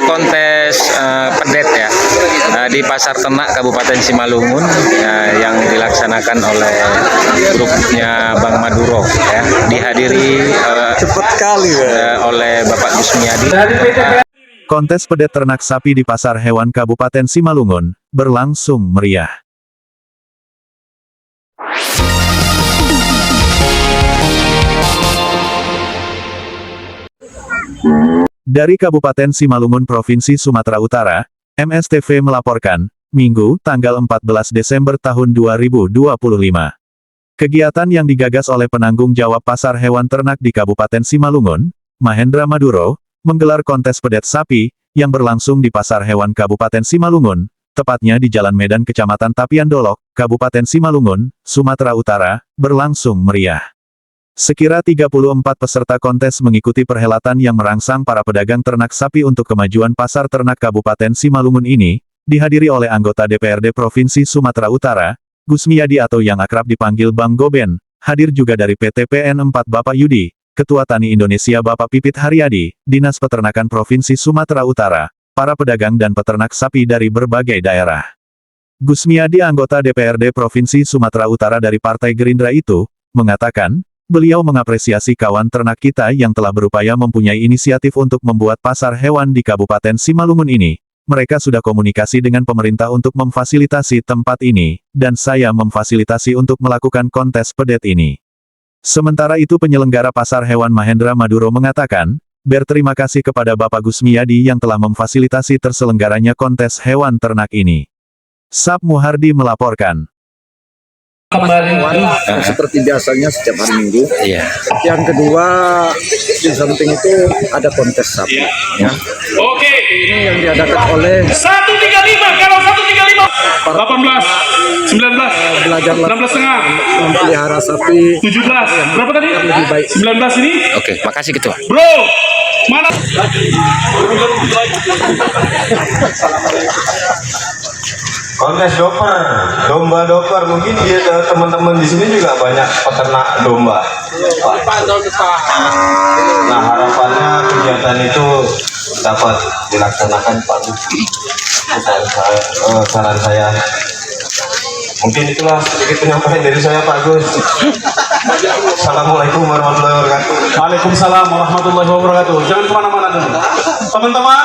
kontes pedet ya di Pasar Ternak Kabupaten Simalungun yang dilaksanakan oleh grupnya Bang Maduro ya, dihadiri cepat kali oleh Bapak Gusmiadi. Kontes pedet ternak sapi di Pasar Hewan Kabupaten Simalungun berlangsung meriah. Dari Kabupaten Simalungun Provinsi Sumatera Utara, MSTV melaporkan, Minggu, tanggal 14 Desember tahun 2025. Kegiatan yang digagas oleh penanggung jawab Pasar Hewan Ternak di Kabupaten Simalungun, Mahendra Maduro, menggelar kontes pedet sapi, yang berlangsung di Pasar Hewan Kabupaten Simalungun, tepatnya di Jalan Medan Kecamatan Tapian Dolok, Kabupaten Simalungun, Sumatera Utara, berlangsung meriah. Sekira 34 peserta kontes mengikuti perhelatan yang merangsang para pedagang ternak sapi untuk kemajuan Pasar Ternak Kabupaten Simalungun ini, dihadiri oleh anggota DPRD Provinsi Sumatera Utara, Gusmiadi atau yang akrab dipanggil Bang Goben, hadir juga dari PT PN 4 Bapak Yudi, Ketua Tani Indonesia Bapak Pipit Haryadi, Dinas Peternakan Provinsi Sumatera Utara, para pedagang dan peternak sapi dari berbagai daerah. Gusmiadi anggota DPRD Provinsi Sumatera Utara dari Partai Gerindra itu, mengatakan, beliau mengapresiasi kawan ternak kita yang telah berupaya mempunyai inisiatif untuk membuat pasar hewan di Kabupaten Simalungun ini. Mereka sudah komunikasi dengan pemerintah untuk memfasilitasi tempat ini, dan saya memfasilitasi untuk melakukan kontes pedet ini. Sementara itu penyelenggara pasar hewan Mahendra Maduro mengatakan, berterima kasih kepada Bapak Gusmiadi yang telah memfasilitasi terselenggaranya kontes hewan ternak ini. Sap Muhardi melaporkan. Kemarin seperti biasanya setiap hari Minggu. Iya. Yang kedua, di samping itu ada kontes sapi. Ya. Oke. Ini yang diadakan oleh 135, kalau 135 18 19 belajar 16 setengah memelihara sapi 17 berapa tadi? yang lebih baik. 19 ini? Oke, makasih Ketua. Bro, mana? Kontes doper, domba doper, mungkin dia teman-teman di sini juga banyak peternak domba. Nah harapannya kegiatan itu dapat dilaksanakan Pak Gusti. Saran saya, mungkin itulah sedikit penyampaian dari saya Pak Gus. Assalamualaikum warahmatullahi wabarakatuh. Waalaikumsalam warahmatullahi wabarakatuh. Jangan kemana-mana dulu, teman-teman.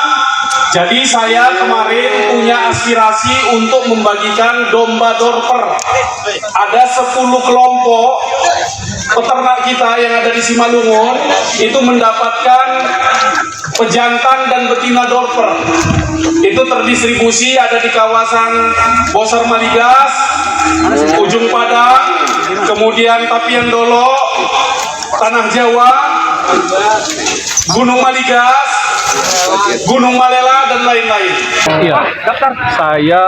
Jadi saya kemarin punya aspirasi untuk membagikan domba dorper. Ada 10 kelompok peternak kita yang ada di Simalungun itu mendapatkan pejantan dan betina dorper. Itu terdistribusi ada di kawasan Bosar Maligas, Ujung Padang, kemudian Tapian Dolok, Tanah Jawa, Gunung Maligas, Gunung Malela, dan lain-lain. Iya, saya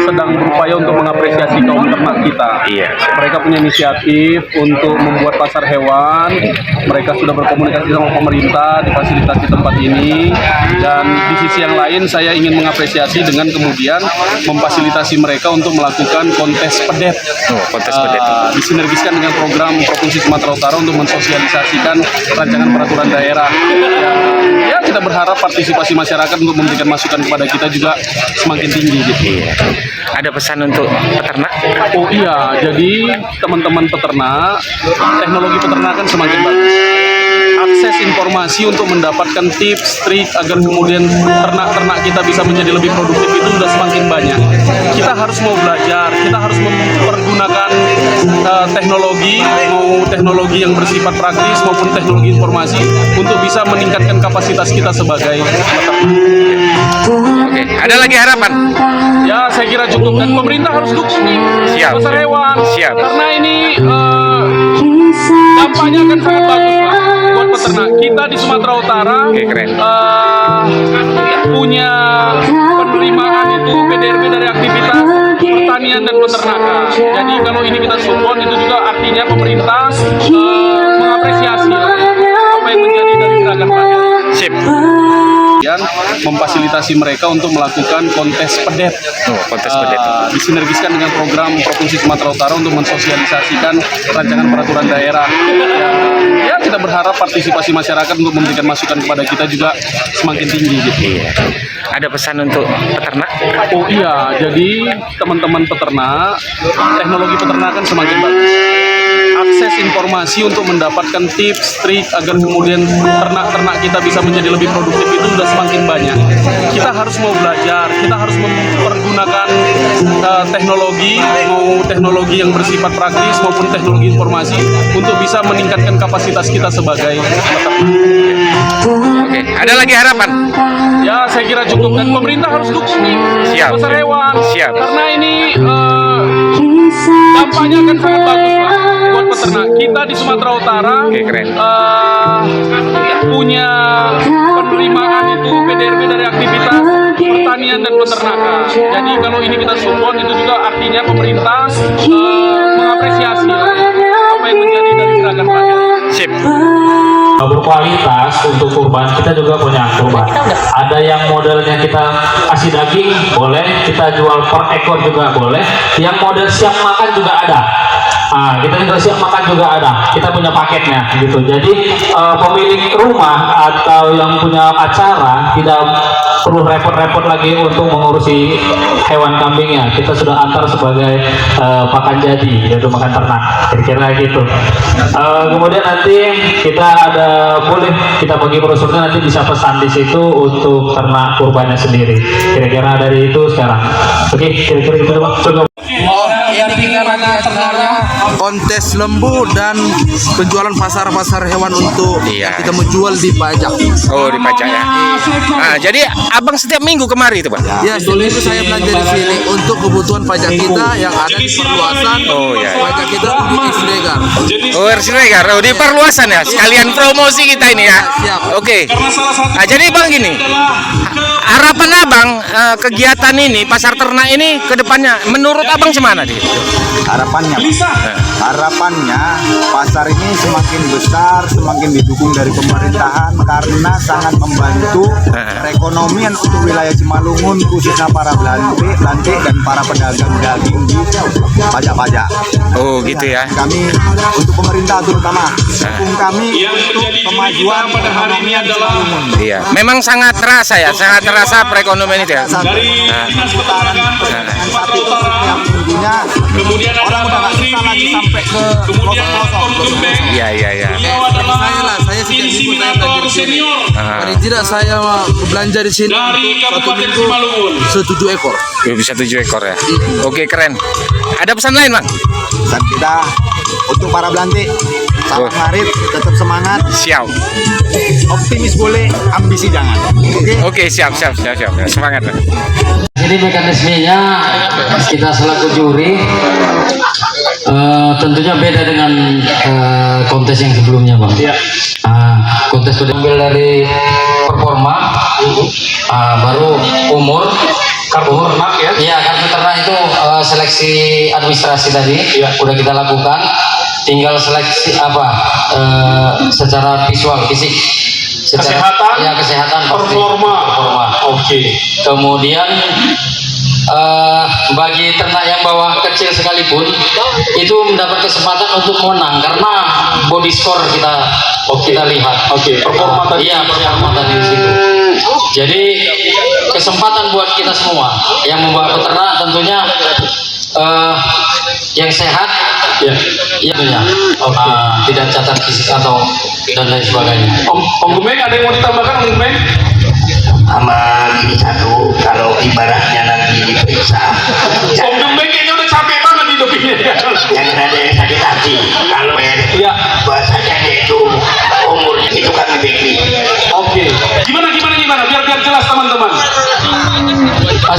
sedang berupaya untuk mengapresiasi kaum ternak kita. Iya. Mereka punya inisiatif untuk membuat pasar hewan. Mereka sudah berkomunikasi sama pemerintah, difasilitasi tempat ini. Dan di sisi yang lain, saya ingin mengapresiasi dengan kemudian memfasilitasi mereka untuk melakukan kontes pedet. Kontes pedet. Disinergiskan dengan program Provinsi Sumatera Utara untuk mensosialisasikan rancangan peraturan daerah. Ya, kita berharap partisipasi masyarakat untuk memberikan masukan kepada kita juga semakin tinggi gitu. Iya. Ada pesan untuk peternak? Oh iya, jadi teman-teman peternak, teknologi peternakan semakin bagus. Akses informasi untuk mendapatkan tips, trik agar kemudian ternak-ternak kita bisa menjadi lebih produktif itu sudah semakin banyak. Kita harus mau belajar, kita harus mempergunakan teknologi, mau teknologi yang bersifat praktis maupun teknologi informasi untuk bisa meningkatkan kapasitas kita sebagai peternak. Oke, ada lagi harapan? Ya, saya kira cukup, dan pemerintah harus dukung nih pasar hewan. Siap. Karena ini dampaknya akan sangat bagus Pak buat peternak. Kita di Sumatera Utara keren. punya penerimaan itu PDRB dari aktivitas pertanian dan peternakan. Jadi kalau ini kita support, itu juga artinya pemerintah mengapresiasi apa yang menjadi dari gerakan rakyat. Sip. Dan memfasilitasi mereka untuk melakukan kontes pedet. Oh, kontes pedet. Disinergiskan dengan program Provinsi Sumatera Utara untuk mensosialisasikan rancangan peraturan daerah. Ya kita berharap partisipasi masyarakat untuk memberikan masukan kepada kita juga semakin tinggi gitu. Iya. Ada pesan untuk peternak? Oh iya, jadi teman-teman peternak, teknologi peternakan semakin bagus. Akses informasi untuk mendapatkan tips, trik agar kemudian ternak-ternak kita bisa menjadi lebih produktif itu sudah semakin banyak. Kita harus mau belajar, kita harus mempergunakan teknologi, mau teknologi yang bersifat praktis maupun teknologi informasi untuk bisa meningkatkan kapasitas kita sebagai peternak. Oke, ada lagi harapan? Ya, saya kira cukup, dan pemerintah harus dukung nih Siap. pasar hewan. Siap. Karena ini dampaknya akan sangat bagus Pak buat peternak. Kita di Sumatera Utara Oke, keren. punya penerimaan itu PDRB dari aktivitas pertanian dan peternakan. Jadi kalau ini kita support, itu juga artinya pemerintah mengapresiasi apa yang menjadi dari gerakan rakyat. Sip. Berkualitas untuk kurban, kita juga punya kurban. Ada yang modelnya kita kasih daging boleh, kita jual per ekor juga boleh. Yang model siap makan juga ada. Kita juga siap makan juga ada. Kita punya paketnya gitu. Jadi pemilik rumah atau yang punya acara tidak perlu repot-repot lagi untuk mengurusi hewan kambingnya. Kita sudah antar sebagai pakan jadi, yaitu makan ternak. Kira-kira gitu. Kemudian nanti kita ada boleh kita bagi brosurnya, nanti bisa pesan di situ untuk ternak kurbannya sendiri. Kira-kira dari itu sekarang. Oke, kira-kira gitu Bang. Coba. Yang kontes lembu dan penjualan pasar-pasar hewan untuk Iya. kita menjual di pajak. Oh, di pajak ya. Nah, jadi abang setiap minggu kemari itu, Pak? Ya, jadi itu saya belanja di sini untuk kebutuhan pajak kita yang ada di perluasan. Oh, ya. Pajak kita untuk Islegar. Oh, Siregar. Oh, di perluasan ya. Sekalian promosi kita ini ya. Siap. Oke. Nah, jadi Bang gini. Harapan Abang kegiatan ini, pasar ternak ini ke depannya menurut Abang semana di? Harapannya pasar ini semakin besar, semakin didukung dari pemerintahan karena sangat membantu perekonomian untuk wilayah Simalungun, khususnya para belantik dan para pedagang daging di pajak-pajak. Oh, gitu ya. Kami untuk pemerintah terutama dukung kami untuk kemajuan pada hari ini adalah Iya. Memang sangat terasa ya, sangat terasa perekonomian itu ya. dari Dinas Peternakan Sumatera Utara, minggunya kemudian ada orang udah Bang nggak bisa lagi Trivi, sampai ke kemudian Kom Gembeng, Iya, iya, iya. beliau adalah Saya sejak minggu saya insiminator belanja di sini. senior Paling tidak saya belanja di sini dari untuk satu Kabupaten minggu Simalungun. 7 ekor. Ya, bisa 7 ekor ya. Oke, keren. Ada pesan lain, Bang? dan kita untuk para belantik salam ngarit, tetap semangat, Siap. optimis boleh, ambisi jangan. Oke, siap. Semangat, Bang. Jadi mekanismenya kita selaku juri tentunya beda dengan kontes yang sebelumnya Bang. Kontes sudah ambil dari performa, baru umur, kartu ternak ya? Iya, kartu ternak itu seleksi administrasi tadi udah kita lakukan. Tinggal seleksi secara visual, fisik. Kesehatan, ya kesehatan pasti. performa. Oke. Kemudian bagi ternak yang bawah kecil sekalipun itu mendapat kesempatan untuk menang karena body score kita lihat. Performa tadi. Iya, performa tadi di situ. Jadi kesempatan buat kita semua yang membawa peternak tentunya yang sehat ya tidak cacat fisik atau dan lain sebagainya. Om Gembeng, ada yang mau ditambahkan Om Gembeng? Sama gini satu, kalau ibaratnya nanti diperiksa Om Gembeng kayaknya udah capek banget hidupnya. jangan ada yang sakit hati. Kalau bahasanya itu umurnya itu kami beki. Oke. Gimana biar jelas teman-teman.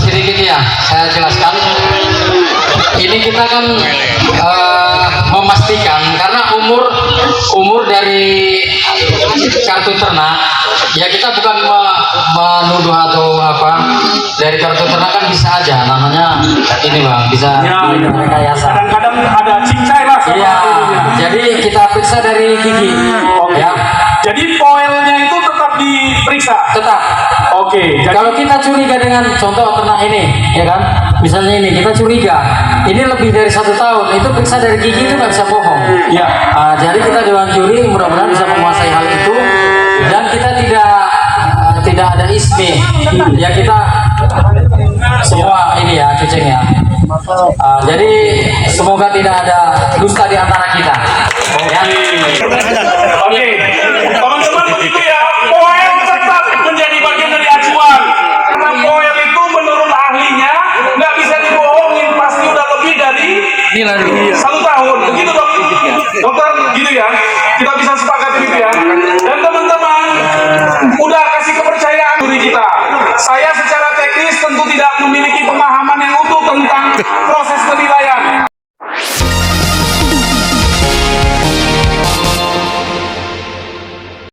Sedikit ya, saya jelaskan. Ini kita kan memastikan karena umur dari kartu ternak ya kita bukan menuduh atau apa, dari kartu ternak kan bisa aja namanya ini Bang, bisa rekayasa. Kadang-kadang ada cincai lah. Iya, jadi kita periksa dari gigi ya. Jadi poelnya itu tetap diperiksa? Tetap. Oke, jadi Kalau kita curiga dengan contoh ternak ini, ya kan, misalnya ini kita curiga, ini lebih dari 1 tahun, itu periksa dari gigi itu nggak bisa bohong. ya. Jadi kita Dewan Juri mudah-mudahan bisa menguasai hal itu dan kita tidak ada isme, ya kita semua ini ya cuceng ya. Jadi semoga tidak ada dusta di antara kita. Ya. Oke, teman-teman begitu ya. Poel tetap menjadi bagian dari acuan. Karena poel itu menurut ahlinya nggak bisa dibohongin, pasti udah lebih dari